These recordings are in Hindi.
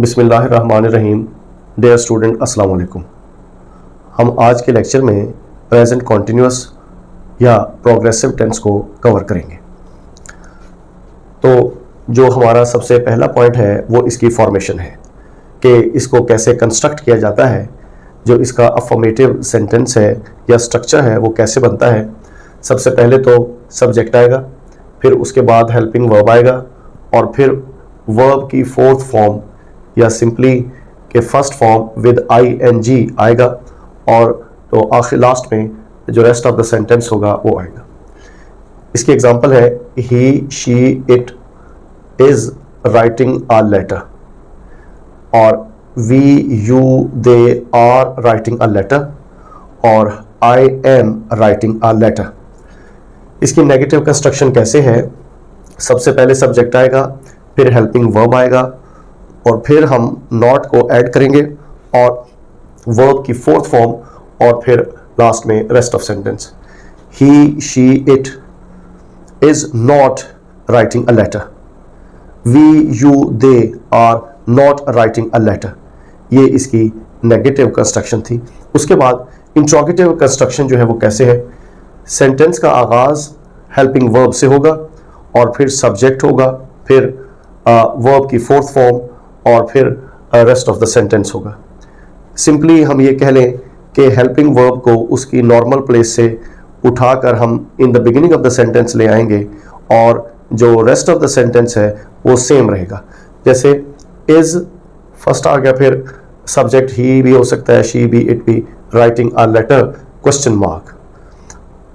बिस्मिल्लाहिर्रहमानिर्रहीम। डियर स्टूडेंट, अस्सलाम वालेकुम। हम आज के लेक्चर में प्रेजेंट कॉन्टिन्यूस या प्रोग्रेसिव टेंस को कवर करेंगे। तो जो हमारा सबसे पहला पॉइंट है वो इसकी फॉर्मेशन है कि इसको कैसे कंस्ट्रक्ट किया जाता है। जो इसका अफर्मेटिव सेंटेंस है या स्ट्रक्चर है वो कैसे बनता है। सबसे पहले तो सब्जेक्ट आएगा, फिर उसके बाद हेल्पिंग वर्ब आएगा और फिर वर्ब की फोर्थ फॉर्म या सिंपली के फर्स्ट फॉर्म विद ING आएगा और तो आखिर लास्ट में जो रेस्ट ऑफ द सेंटेंस होगा वो आएगा। इसकी एग्जांपल है he she it is writing a letter और we you they are writing a letter और I am writing a letter. इसकी नेगेटिव कंस्ट्रक्शन कैसे है। सबसे पहले सब्जेक्ट आएगा, फिर हेल्पिंग वर्ब आएगा और फिर हम नॉट को ऐड करेंगे और वर्ब की फोर्थ फॉर्म और फिर लास्ट में rest of sentence. He she it is not writing a letter, we you they are not writing a letter. ये इसकी नेगेटिव कंस्ट्रक्शन थी। उसके बाद इंट्रोगेटिव कंस्ट्रक्शन जो है वो कैसे है। सेंटेंस का आगाज हेल्पिंग वर्ब से होगा और फिर सब्जेक्ट होगा, फिर वर्ब की फोर्थ फॉर्म और फिर रेस्ट ऑफ द सेंटेंस होगा। सिंपली हम ये कह लें कि हेल्पिंग वर्ब को उसकी नॉर्मल प्लेस से उठाकर हम in the beginning of the sentence ले आएंगे और जो रेस्ट ऑफ द सेंटेंस है वो सेम रहेगा। जैसे इज फर्स्ट आ गया, फिर सब्जेक्ट ही भी हो सकता है, शी भी, इट भी, writing a letter question mark,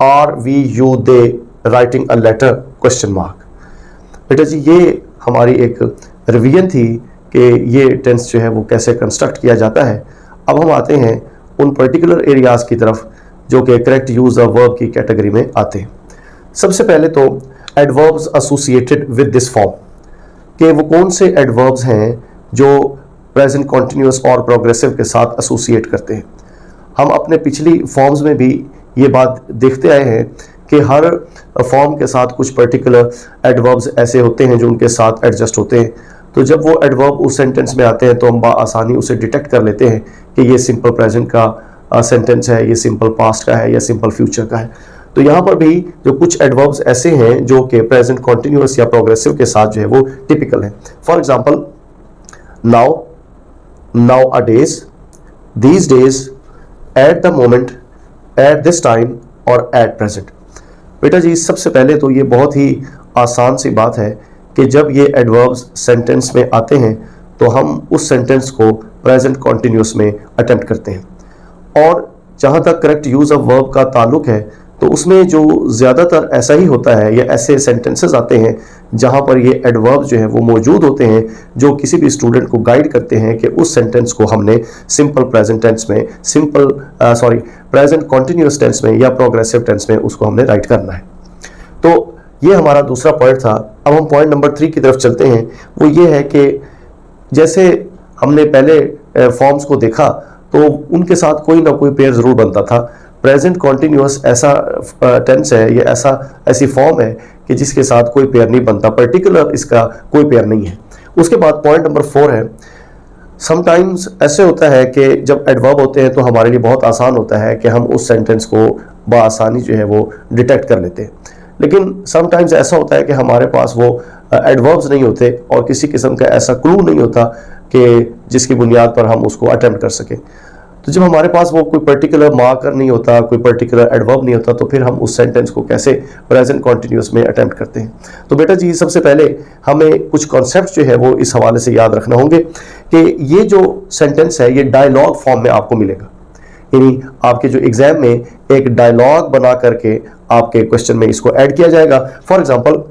are we you they writing a letter question mark. बेटा जी ये हमारी एक रिवीजन थी कि ये टेंस जो है वो कैसे कंस्ट्रक्ट किया जाता है। अब हम आते हैं उन पर्टिकुलर एरियाज की तरफ जो कि करेक्ट यूज ऑफ वर्ब की कैटेगरी में आते हैं। सबसे पहले तो adverbs associated with this form, कि वो कौन से एडवर्ब्स हैं जो प्रेजेंट कॉन्टिन्यूस और प्रोग्रेसिव के साथ एसोसिएट करते हैं। हम अपने पिछली फॉर्म्स में भी ये बात देखते आए हैं कि हर फॉर्म के साथ कुछ पर्टिकुलर एडवर्ब्स ऐसे होते हैं जो उनके साथ एडजस्ट होते हैं। तो जब वो एडवर्ब उस सेंटेंस में आते हैं तो हम आसानी उसे डिटेक्ट कर लेते हैं कि ये सिंपल प्रेजेंट का सेंटेंस है, ये सिंपल पास्ट का है या सिंपल फ्यूचर का है। तो यहाँ पर भी जो कुछ एडवर्ब्स ऐसे हैं जो कि प्रेजेंट कॉन्टिन्यूस या प्रोग्रेसिव के साथ जो है वो टिपिकल है। For example now, now a days, these days, at the moment, at this time और एट प्रेजेंट। बेटा जी सबसे पहले तो ये बहुत ही आसान सी बात है कि जब ये एडवर्ब्स सेंटेंस में आते हैं तो हम उस सेंटेंस को प्रेजेंट कॉन्टिन्यूस में अटेम्प्ट करते हैं। और जहाँ तक करेक्ट यूज ऑफ वर्ब का ताल्लुक है तो उसमें जो ज़्यादातर ऐसा ही होता है या ऐसे सेंटेंसेस आते हैं जहाँ पर ये एडवर्ब जो है वो मौजूद होते हैं जो किसी भी स्टूडेंट को गाइड करते हैं कि उस सेंटेंस को हमने सिंपल प्रेजेंट टेंस में, प्रेजेंट कॉन्टिन्यूस टेंस में या प्रोग्रेसिव टेंस में उसको हमने राइट करना है। तो ये हमारा दूसरा पॉइंट था। अब हम पॉइंट नंबर 3 की तरफ चलते हैं। वो ये है कि जैसे हमने पहले फॉर्म्स को देखा तो उनके साथ कोई ना कोई पेयर ज़रूर बनता था। प्रेजेंट कॉन्टिन्यूस ऐसा टेंस है या ऐसी फॉर्म है कि जिसके साथ कोई पेयर नहीं बनता, पर्टिकुलर इसका कोई पेयर नहीं है। उसके बाद पॉइंट नंबर 4 है, समटाइम्स ऐसे होता है कि जब एडवर्ब होते हैं तो हमारे लिए बहुत आसान होता है कि हम उस सेंटेंस को बआसानी जो है वो डिटेक्ट कर लेते हैं। लेकिन समटाइम्स ऐसा होता है कि हमारे पास वो एडवर्ब्स नहीं होते और किसी किस्म का ऐसा क्लू नहीं होता कि जिसकी बुनियाद पर हम उसको अटेम्प्ट कर सकें। तो जब हमारे पास वो कोई पर्टिकुलर मार्कर नहीं होता, कोई पर्टिकुलर एडवर्ब नहीं होता, तो फिर हम उस सेंटेंस को कैसे प्रेजेंट कॉन्टिन्यूस में अटेम्प्ट करते हैं। तो बेटा जी सबसे पहले हमें कुछ कॉन्सेप्ट जो है वो इस हवाले से याद रखना होंगे कि ये जो सेंटेंस है ये डायलॉग फॉर्म में आपको मिलेगा। यानी आपके जो एग्जाम में एक डायलॉग बना करके आपके क्वेश्चन में इसको ऐड किया जाएगा। For example,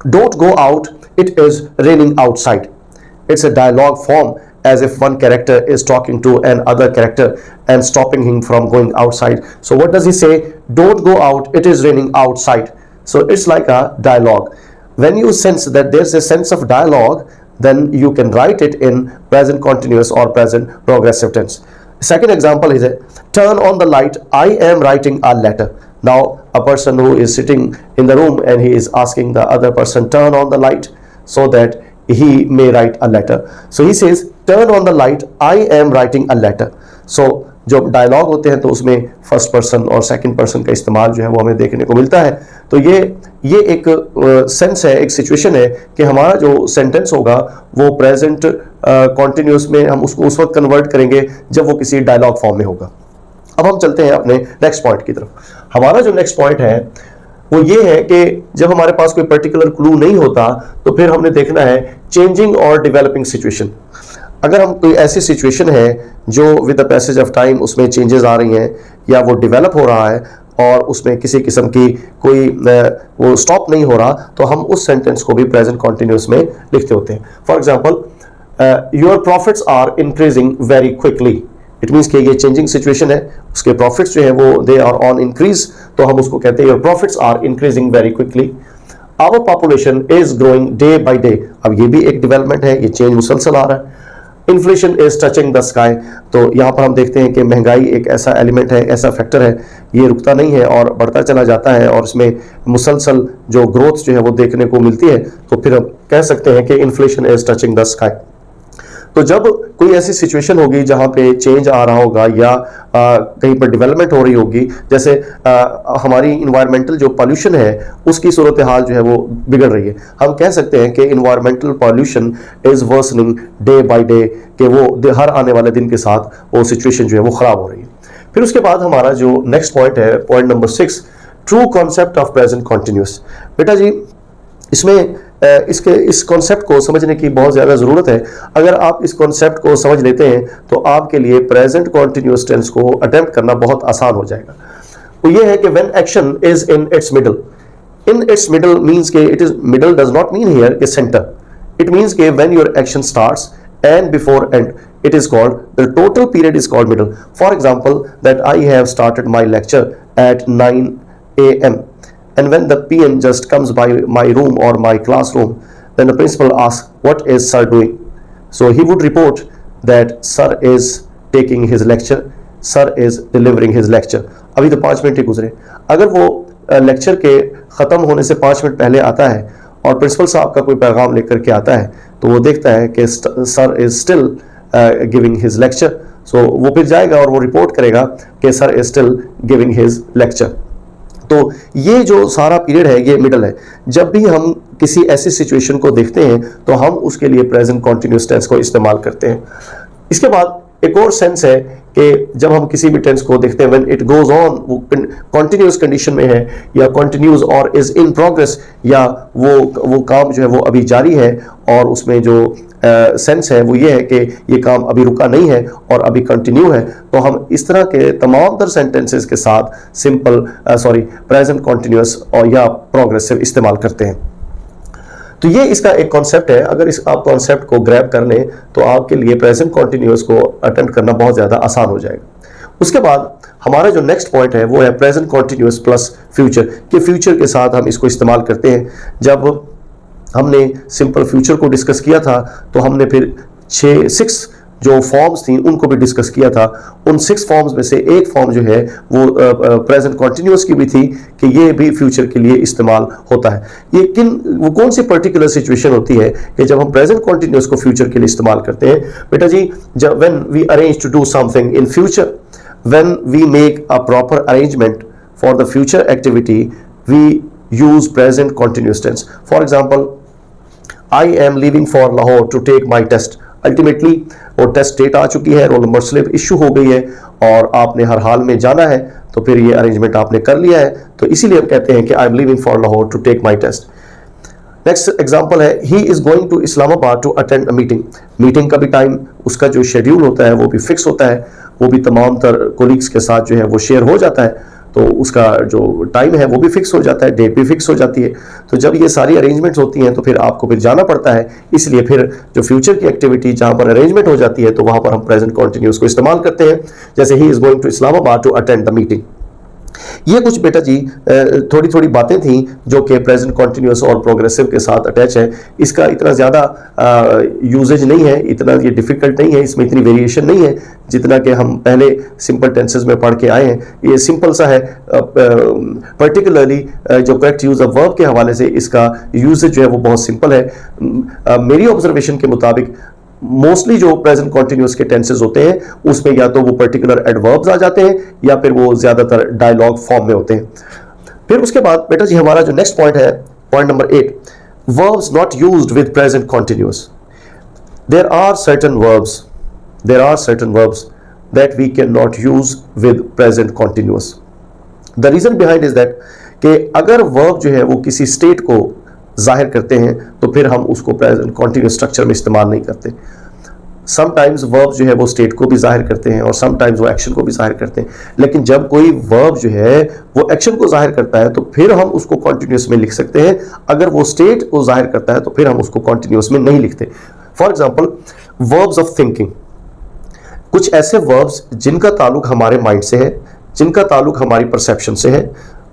don't go out, it is raining outside. It's a dialogue form as if one character is talking to another character and stopping him from going outside. So what does he say? Don't go out, it is raining outside. So it's like a dialogue. When you sense that there's a sense of dialogue, then you can write it in present continuous or present progressive tense. Second example is turn on the light, I am writing a letter. Now a person who is sitting in the room and he is asking the other person turn on the light so that he may write a letter. So he says, turn on the light, I am writing a letter. So जो डायलॉग होते हैं तो उसमें फर्स्ट पर्सन और सेकंड पर्सन का इस्तेमाल जो है वो हमें देखने को मिलता है। तो ये एक सेंस है, एक सिचुएशन है कि हमारा जो सेंटेंस होगा वो प्रेजेंट कॉन्टिन्यूस में हम उसको उस वक्त कन्वर्ट करेंगे जब वो किसी डायलॉग फॉर्म में होगा। अब हम चलते हैं अपने नेक्स्ट पॉइंट की तरफ। हमारा जो नेक्स्ट पॉइंट है वो ये है कि जब हमारे पास कोई पर्टिकुलर क्लू नहीं होता तो फिर हमने देखना है चेंजिंग और डेवलपिंग सिचुएशन। अगर हम कोई ऐसी सिचुएशन है जो with the passage of time उसमें चेंजेस आ रही हैं या वो डेवलप हो रहा है और उसमें किसी किस्म की कोई वो स्टॉप नहीं हो रहा, तो हम उस सेंटेंस को भी प्रेजेंट कॉन्टिन्यूस में लिखते होते हैं। For example, your profits are increasing very quickly. It means कि ये चेंजिंग सिचुएशन है, उसके प्रॉफिट्स जो है वो दे आर ऑन इंक्रीज, तो हम उसको कहते हैं your profits are increasing very quickly. Our population is growing day by day. अब ये भी एक डेवलपमेंट है, ये चेंज मुसलसल आ रहा है। Inflation is touching the sky. तो यहाँ पर हम देखते हैं कि महंगाई एक ऐसा एलिमेंट है, ऐसा फैक्टर है, ये रुकता नहीं है और बढ़ता चला जाता है और इसमें मुसलसल जो ग्रोथ जो है वो देखने को मिलती है। तो फिर हम कह सकते हैं कि inflation is touching the sky. तो जब कोई ऐसी सिचुएशन होगी जहाँ पे चेंज आ रहा होगा या कहीं पर डेवलपमेंट हो रही होगी, जैसे हमारी इन्वायरमेंटल जो पॉल्यूशन है उसकी सूरत हाल जो है वो बिगड़ रही है, हम कह सकते हैं कि environmental pollution is worsening day by day, कि वो हर आने वाले दिन के साथ वो सिचुएशन जो है वो खराब हो रही है। फिर उसके बाद हमारा जो नेक्स्ट पॉइंट है, point number 6, true concept of present continuous. बेटा जी इसमें इस कॉन्सेप्ट को समझने की बहुत ज़्यादा ज़रूरत है। अगर आप इस कॉन्सेप्ट को समझ लेते हैं तो आपके लिए प्रेजेंट कॉन्टिन्यूअस टेंस को अटेम्प्ट करना बहुत आसान हो जाएगा। वो ये है कि when action is in its middle. In its middle means के it is middle does not mean here के सेंटर। इट मीन्स के when your action starts and before end, it is called, the total period is called middle. For example, that I have started my lecture at 9 a.m. and when the PM just comes by my room or my classroom, then the principal asks, what is sir doing? So he would report that sir is taking his lecture, sir is delivering his lecture. अभी तो 5 मिनट ही गुजरे। अगर वो लेक्चर के ख़त्म होने से 5 मिनट पहले आता है और प्रिंसिपल साहब का कोई पैगाम लेकर के आता है तो वो देखता है कि sir is still giving his lecture. So वो फिर जाएगा और वो रिपोर्ट करेगा कि sir is still giving his lecture. तो ये जो सारा पीरियड है ये मिडल है। जब भी हम किसी ऐसी सिचुएशन को देखते हैं तो हम उसके लिए प्रेजेंट कॉन्टिन्यूअस टेंस को इस्तेमाल करते हैं। इसके बाद एक और सेंस है कि जब हम किसी भी टेंस को देखते हैं व्हेन इट गोज ऑन, वो कॉन्टिन्यूअस कंडीशन में है या कॉन्टिन्यूज और इज इन प्रोग्रेस, या वो काम जो है वो अभी जारी है और उसमें जो सेंस है वो ये है कि ये काम अभी रुका नहीं है और अभी कंटिन्यू है, तो हम इस तरह के तमाम तर सेंटेंसेस के साथ सिंपल प्रेजेंट कॉन्टिन्यूअस और या प्रोग्रेसिव इस्तेमाल करते हैं। तो ये इसका एक कॉन्सेप्ट है। अगर इस आप कॉन्सेप्ट को ग्रैब कर लें तो आपके लिए प्रेजेंट कॉन्टिन्यूअस को अटेम्प्ट करना बहुत ज़्यादा आसान हो जाएगा। उसके बाद हमारा जो नेक्स्ट पॉइंट है वो है प्रेजेंट कॉन्टिन्यूअस प्लस फ्यूचर, कि फ्यूचर के साथ हम इसको इस्तेमाल करते हैं। जब हमने सिंपल फ्यूचर को डिस्कस किया था तो हमने फिर 6 जो फॉर्म्स थी उनको भी डिस्कस किया था। उन 6 फॉर्म्स में से एक फॉर्म जो है वो प्रेजेंट कॉन्टिन्यूअस की भी थी कि ये भी फ्यूचर के लिए इस्तेमाल होता है। ये वो कौन सी पर्टिकुलर सिचुएशन होती है कि जब हम प्रेजेंट कॉन्टिन्यूअस को फ्यूचर के लिए इस्तेमाल करते हैं? बेटा जी, जब when we arrange to do something in future, when we make a proper arrangement for the future activity, we use present continuous tense. For example, I am leaving for Lahore to take my test. Ultimately वो टेस्ट डेट आ चुकी है, रोल नंबर स्लिप इशू हो गई है और आपने हर हाल में जाना है, तो फिर ये अरेंजमेंट आपने कर लिया है, तो इसीलिए हम कहते हैं कि I am leaving for Lahore to take my test. Next example है, he is going to Islamabad to attend a meeting. Meeting का भी टाइम, उसका जो शेड्यूल होता है वो भी फिक्स होता है, वो भी तमाम तर कोलीग्स के साथ जो है वो शेयर हो जाता है, तो उसका जो टाइम है वो भी फिक्स हो जाता है, डेट भी फिक्स हो जाती है। तो जब ये सारी अरेंजमेंट्स होती हैं तो फिर आपको फिर जाना पड़ता है, इसलिए फिर जो फ्यूचर की एक्टिविटी जहाँ पर अरेंजमेंट हो जाती है तो वहाँ पर हम प्रेजेंट कॉन्टिन्यूअस को इस्तेमाल करते हैं। जैसे he is going to Islamabad to attend the meeting. ये कुछ बेटा जी थोड़ी थोड़ी बातें थी जो कि प्रेजेंट कॉन्टिन्यूस और प्रोग्रेसिव के साथ अटैच है। इसका इतना ज़्यादा यूजेज नहीं है, इतना ये डिफिकल्ट नहीं है, इसमें इतनी वेरिएशन नहीं है जितना कि हम पहले सिंपल टेंसेस में पढ़ के आए हैं। ये सिंपल सा है, पर्टिकुलरली जो करेक्ट यूज़ ऑफ वर्ब के हवाले से इसका यूजेज जो है वो बहुत सिंपल है। मेरी ऑब्जर्वेशन के मुताबिक मोस्टली जो प्रेजेंट कॉन्टिन्यूस के टेंसेस होते हैं उसमें या तो वो पर्टिकुलर एडवर्ब्स आ जाते हैं या फिर वो ज्यादातर डायलॉग फॉर्म में होते हैं। फिर उसके बाद बेटा जी हमारा जो नेक्स्ट पॉइंट है, point number 8, verbs not used with present continuous. There are certain verbs that we can not use with present continuous. The reason behind is that कि अगर वर्ब जो है वो किसी स्टेट को जाहिर करते हैं तो फिर हम उसको प्रेजेंट कॉन्टिन्यूस स्ट्रक्चर में इस्तेमाल नहीं करते। समटाइम्स वर्ब जो है वो स्टेट को भी जाहिर करते हैं और समटाइम्स वो एक्शन को भी जाहिर करते हैं, लेकिन जब कोई वर्ब जो है वो एक्शन को जाहिर करता है तो फिर हम उसको कॉन्टिन्यूस में लिख सकते हैं। अगर वो स्टेट को जाहिर करता है तो फिर हम उसको कॉन्टिन्यूस में नहीं लिखते। For example, verbs of thinking, कुछ ऐसे वर्ब्स जिनका ताल्लुक हमारे माइंड से है, जिनका ताल्लुक हमारी परसेप्शन से है,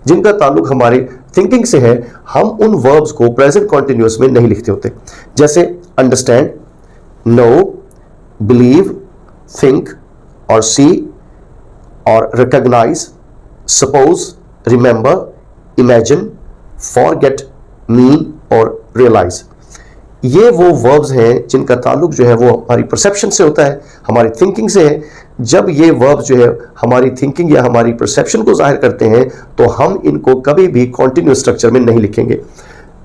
जिनका ताल्लुक हमारी थिंकिंग से है, हम उन वर्ब्स को प्रेजेंट कॉन्टिन्यूस में नहीं लिखते होते। जैसे अंडरस्टैंड, नो, बिलीव, थिंक और सी और recognise, suppose, remember, imagine, forget, mean और रियलाइज। ये वो वर्ब्स हैं जिनका ताल्लुक जो है वो हमारी परसेप्शन से होता है, हमारी थिंकिंग से है। जब ये वर्ब्स जो है हमारी थिंकिंग या हमारी परसेप्शन को जाहिर करते हैं तो हम इनको कभी भी कॉन्टिन्यूस स्ट्रक्चर में नहीं लिखेंगे।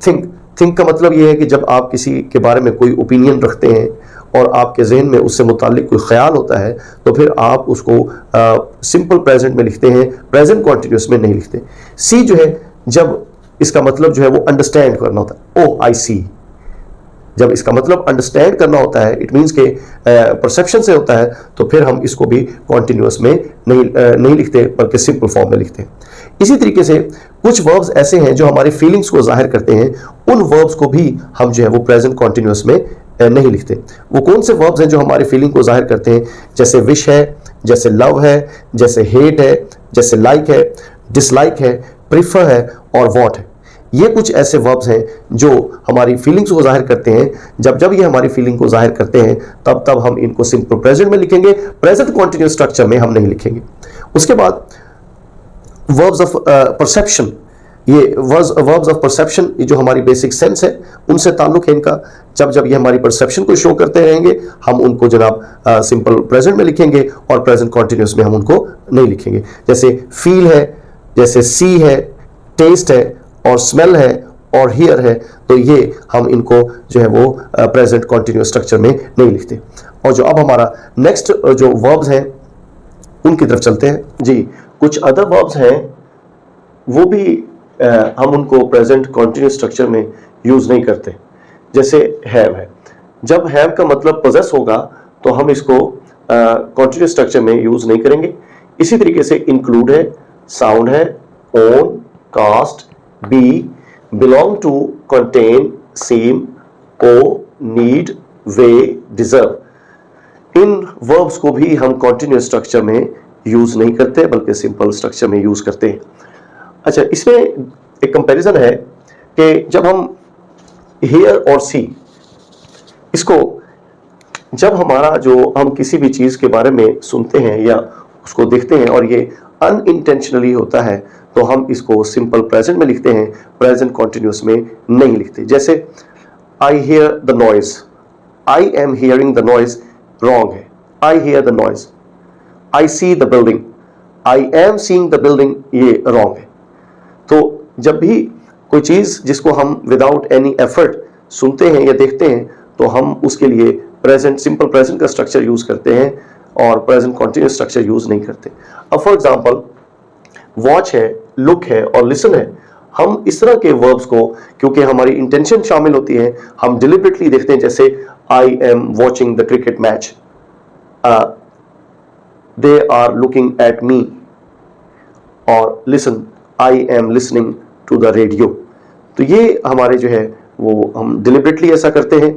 थिंक का मतलब ये है कि जब आप किसी के बारे में कोई ओपिनियन रखते हैं और आपके जहन में उससे मुताल्लिक कोई ख्याल होता है तो फिर आप उसको सिंपल प्रेजेंट में लिखते हैं, प्रेजेंट कॉन्टिन्यूस में नहीं लिखते। सी जो है, जब इसका मतलब जो है वो अंडरस्टैंड करना होता है, ओ आई सी, जब इसका मतलब अंडरस्टैंड करना होता है, इट मीन्स के परसेप्शन से होता है, तो फिर हम इसको भी कॉन्टिन्यूस में नहीं लिखते बल्कि सिंपल फॉर्म में लिखते हैं। इसी तरीके से कुछ वर्ब्स ऐसे हैं जो हमारी फीलिंग्स को जाहिर करते हैं, उन वर्ब्स को भी हम जो है वो प्रेजेंट कॉन्टिन्यूस में नहीं लिखते। वो कौन से वर्ब्स हैं जो हमारी फीलिंग को जाहिर करते हैं? जैसे विश है, जैसे लव है, जैसे हेट है, जैसे लाइक है, डिसलाइक है, प्रिफर है और वॉन्ट है। ये कुछ ऐसे वर्ब्स हैं जो हमारी फीलिंग्स को जाहिर करते हैं। जब जब ये हमारी फीलिंग को जाहिर करते हैं तब तब हम इनको सिंपल प्रेजेंट में लिखेंगे, प्रेजेंट कॉन्टिन्यूस स्ट्रक्चर में हम नहीं लिखेंगे। उसके बाद वर्ब्स ऑफ परसेप्शन, ये वर्ब्स ऑफ परसेप्शन ये जो हमारी बेसिक सेंस है उनसे ताल्लुक है इनका। जब जब ये हमारी परसेप्शन को शो करते रहेंगे हम उनको जनाब सिंपल प्रेजेंट में लिखेंगे और प्रेजेंट कॉन्टिन्यूस में हम उनको नहीं लिखेंगे। जैसे फील है, जैसे सी है, टेस्ट है और स्मेल है और हियर है, तो ये हम इनको जो है वो प्रेजेंट कॉन्टिन्यूस स्ट्रक्चर में नहीं लिखते। और जो अब हमारा नेक्स्ट जो वर्ब्स हैं उनकी तरफ चलते हैं जी। कुछ अदर वर्ब्स हैं वो भी हम उनको प्रेजेंट कॉन्टिन्यूस स्ट्रक्चर में यूज नहीं करते। जैसे हैव है, जब हैव का मतलब पोजेस होगा तो हम इसको कॉन्टिन्यूस स्ट्रक्चर में यूज नहीं करेंगे। इसी तरीके से इंक्लूड है, साउंड है, own, cost, be, belong to, contain, seem, owe, need, weigh, deserve. इन वर्ब्स को भी हम कॉन्टिन्यूस स्ट्रक्चर में यूज नहीं करते बल्कि सिंपल स्ट्रक्चर में यूज करते हैं। अच्छा, इसमें एक कंपैरिजन है कि जब हम हियर और सी, इसको जब हमारा जो हम किसी भी चीज के बारे में सुनते हैं या उसको देखते हैं और ये अनइंटेंशनली होता है तो हम इसको सिंपल प्रेजेंट में लिखते हैं, प्रेजेंट कॉन्टिन्यूस में नहीं लिखते। जैसे I hear the noise, I am hearing the noise wrong है, I hear the noise. I see the building, I am seeing the building, ये रॉन्ग है। तो जब भी कोई चीज जिसको हम विदाउट एनी एफर्ट सुनते हैं या देखते हैं तो हम उसके लिए प्रेजेंट, सिंपल प्रेजेंट का स्ट्रक्चर यूज करते हैं और प्रेजेंट कॉन्टिन्यूस स्ट्रक्चर यूज नहीं करते। अब फॉर एग्जांपल वॉच है, लुक है और लिसन है, हम इस तरह के वर्ब्स को, क्योंकि हमारी इंटेंशन शामिल होती है, हम डिलिबरेटली देखते हैं। जैसे I am watching the cricket match, they are looking at me, और listen, I am listening to the radio. तो ये हमारे जो है वो हम डिलिबरेटली ऐसा करते हैं,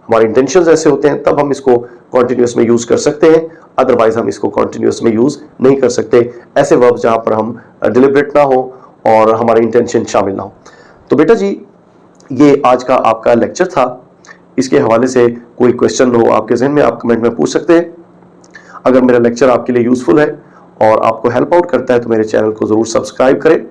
हमारे इंटेंशंस ऐसे होते हैं तब हम इसको कॉन्टिन्यूस में यूज कर सकते हैं, अदरवाइज हम इसको कॉन्टिन्यूस में यूज नहीं कर सकते। ऐसे वर्ब जहां पर हम डिलिबरेट ना हो और हमारे इंटेंशन शामिल ना हो। तो बेटा जी, ये आज का आपका लेक्चर था। इसके हवाले से कोई क्वेश्चन हो आपके जहन में, आप कमेंट में पूछ सकते हैं। अगर मेरा लेक्चर आपके लिए यूजफुल है और आपको हेल्प आउट करता है तो मेरे चैनल को जरूर सब्सक्राइब करें